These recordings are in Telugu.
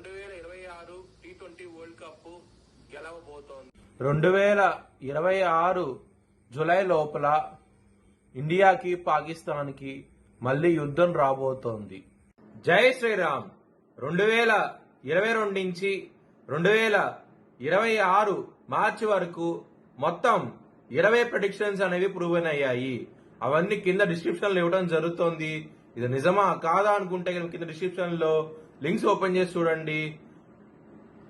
2026 T20 వరల్డ్ కప్ గెలవబోతోంది. 2026 జూలై లోపల ఇండియాకి పాకిస్తాన్కి మళ్ళీ యుద్ధం రాబోతోంది. జై శ్రీరామ్. 2022 నుంచి 2026 మార్చి వరకు మొత్తం 20 ప్రెడిక్షన్స్ అనేవి ప్రూవెన్ అయ్యాయి. అవన్నీ కింద డిస్క్రిప్షన్ లో ఇవ్వడం జరుగుతోంది. ఇది నిజమా కాదా అనుకుంటే కింద డిస్క్రిప్షన్ లో లింక్స్ ఓపెన్ చేసి చూడండి.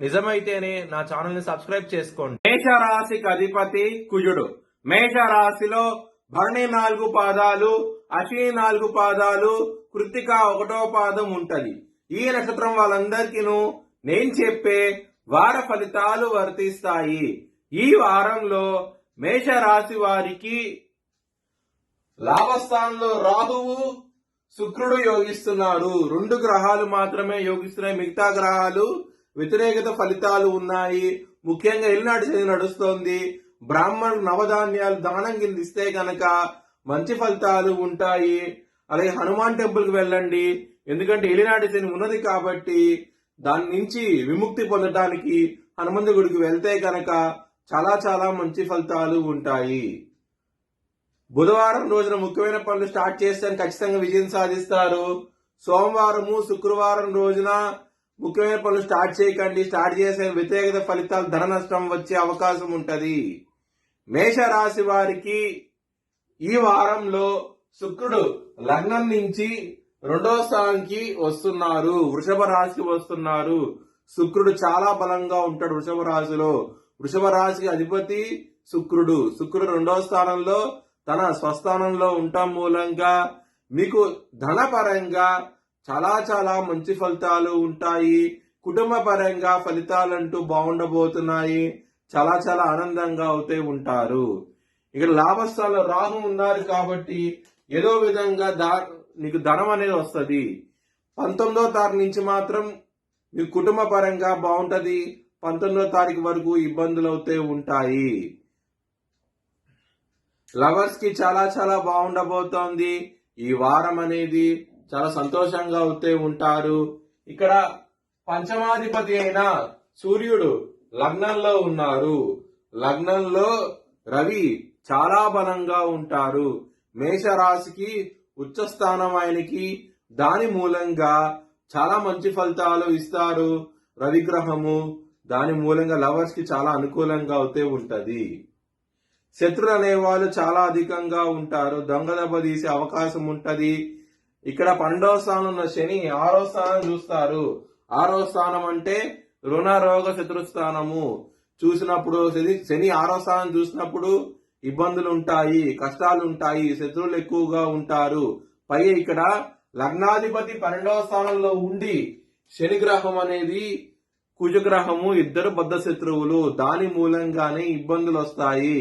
నిజమైతేనే నా ఛానల్ ని సబ్స్క్రైబ్ చేసుకోండి. మేషరాశికి అధిపతి కుజుడు. మేషరాశిలో భరణి 4 పాదాలు, అశ్విని 4 పాదాలు, కృత్తిక 1వ పాదం ఉంటది. ఈ నక్షత్రం వాళ్ళందరికీ నేను చెప్పే వార ఫలితాలు వర్తిస్తాయి. ఈ వారంలో మేషరాశి వారికి లాభస్థానంలో రాహువు, శుక్రుడు యోగిస్తున్నారు. 2 గ్రహాలు మాత్రమే యోగిస్తున్నాయి. మిగతా గ్రహాలు వ్యతిరేకత ఫలితాలు ఉన్నాయి. ముఖ్యంగా ఎల్నాడు శని నడుస్తోంది. బ్రాహ్మణులు నవధాన్యాలు దానం కింద ఇస్తే గనక మంచి ఫలితాలు ఉంటాయి. అలాగే హనుమాన్ టెంపుల్ కి వెళ్ళండి. ఎందుకంటే ఎలినాటి శని ఉన్నది కాబట్టి దాని నుంచి విముక్తి పొందడానికి హనుమంతు గుడికి వెళ్తే గనక చాలా చాలా మంచి ఫలితాలు ఉంటాయి. బుధవారం రోజున ముఖ్యమైన పనులు స్టార్ట్ చేస్తే ఖచ్చితంగా విజయం సాధిస్తారు. సోమవారము, శుక్రవారం రోజున ముఖ్యమైన పనులు స్టార్ట్ చేయకండి. స్టార్ట్ చేసే వ్యతిరేకత ఫలితాలు, ధన నష్టం వచ్చే అవకాశం ఉంటది. మేషరాశి వారికి ఈ వారంలో శుక్రుడు లగ్నం నుంచి 2వ స్థానానికి వస్తున్నారు. వృషభ రాశికి వస్తున్నారు. శుక్రుడు చాలా బలంగా ఉంటాడు వృషభ రాశిలో. వృషభ రాశికి అధిపతి శుక్రుడు. శుక్రుడు 2వ స్థానంలో తన స్వస్థానంలో ఉండటం మూలంగా మీకు ధనపరంగా చాలా చాలా మంచి ఫలితాలు ఉంటాయి. కుటుంబ పరంగా ఫలితాలంటూ బాగుండబోతున్నాయి. చాలా చాలా ఆనందంగా అవుతే ఉంటారు. ఇక్కడ లాభస్థానంలో రాహు ఉన్నారు కాబట్టి ఏదో విధంగా నీకు ధనం అనేది వస్తుంది. 19వ తారీఖు నుంచి మాత్రం మీ కుటుంబ పరంగా బాగుంటది. 19వ తారీఖు వరకు ఇబ్బందులు అవుతే ఉంటాయి. లవర్స్ కి చాలా చాలా బాగుండబోతోంది. ఈ వారం అనేది చాలా సంతోషంగా అవుతే ఉంటారు. ఇక్కడ పంచమాధిపతి అయిన సూర్యుడు లగ్నంలో ఉన్నారు. లగ్నంలో రవి చాలా బలంగా ఉంటారు. మేషరాశికి ఉచ్చస్థానం ఆయనకి. దాని మూలంగా చాలా మంచి ఫలితాలు ఇస్తారు రవిగ్రహము. దాని మూలంగా లవర్స్ కి చాలా అనుకూలంగా అవుతే ఉంటది. శత్రులు అనేవాళ్ళు చాలా అధికంగా ఉంటారు. దొంగ దెబ్బ తీసే అవకాశం ఉంటది. ఇక్కడ 12వ స్థానం ఉన్న శని 6వ స్థానం చూస్తారు. 6వ స్థానం అంటే రుణ రోగ శత్రుస్థానము చూసినప్పుడు శని 6వ స్థానం చూసినప్పుడు ఇబ్బందులు ఉంటాయి, కష్టాలు ఉంటాయి, శత్రువులు ఎక్కువగా ఉంటారు. పైగా ఇక్కడ లగ్నాధిపతి 12వ స్థానంలో ఉండి శని గ్రహం అనేది కుజగ్రహము ఇద్దరు బద్ధ శత్రువులు. దాని మూలంగానే ఇబ్బందులు వస్తాయి.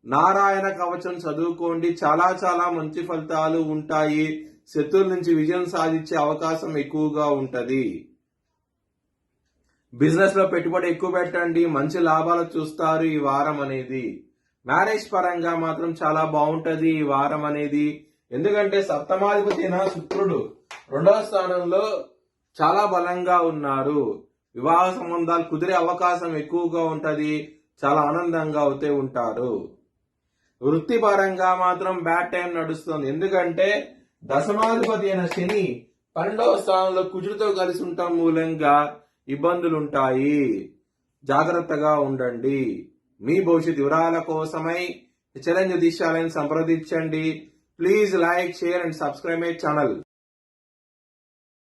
నారాయణ కవచం చదువుకోండి. చాలా చాలా మంచి ఫలితాలు ఉంటాయి. శత్రువుల నుంచి విజయం సాధించే అవకాశం ఎక్కువగా ఉంటది. బిజినెస్ లో పెట్టుబడి ఎక్కువ పెట్టండి. మంచి లాభాలు చూస్తారు ఈ వారం అనేది. మ్యారేజ్ పరంగా మాత్రం చాలా బాగుంటది ఈ వారం అనేది. ఎందుకంటే సప్తమాధిపతి అయిన శుక్రుడు 2వ స్థానంలో చాలా బలంగా ఉన్నారు. వివాహ సంబంధాలు కుదిరే అవకాశం ఎక్కువగా ఉంటది. చాలా ఆనందంగా అవుతే ఉంటారు. వృత్తిపరంగా మాత్రం బ్యాడ్ టైం నడుస్తుంది. ఎందుకంటే దశమాధిపతి అయిన శని 12వ స్థానంలో కుజుడితో కలిసి ఉండటం మూలంగా ఇబ్బందులు ఉంటాయి. జాగ్రత్తగా ఉండండి. మీ భవిష్యత్ వివరాల కోసమై ఛానల్ జ్యోతిష్యాలయాన్ని సంప్రదించండి. Please like, share and subscribe my channel.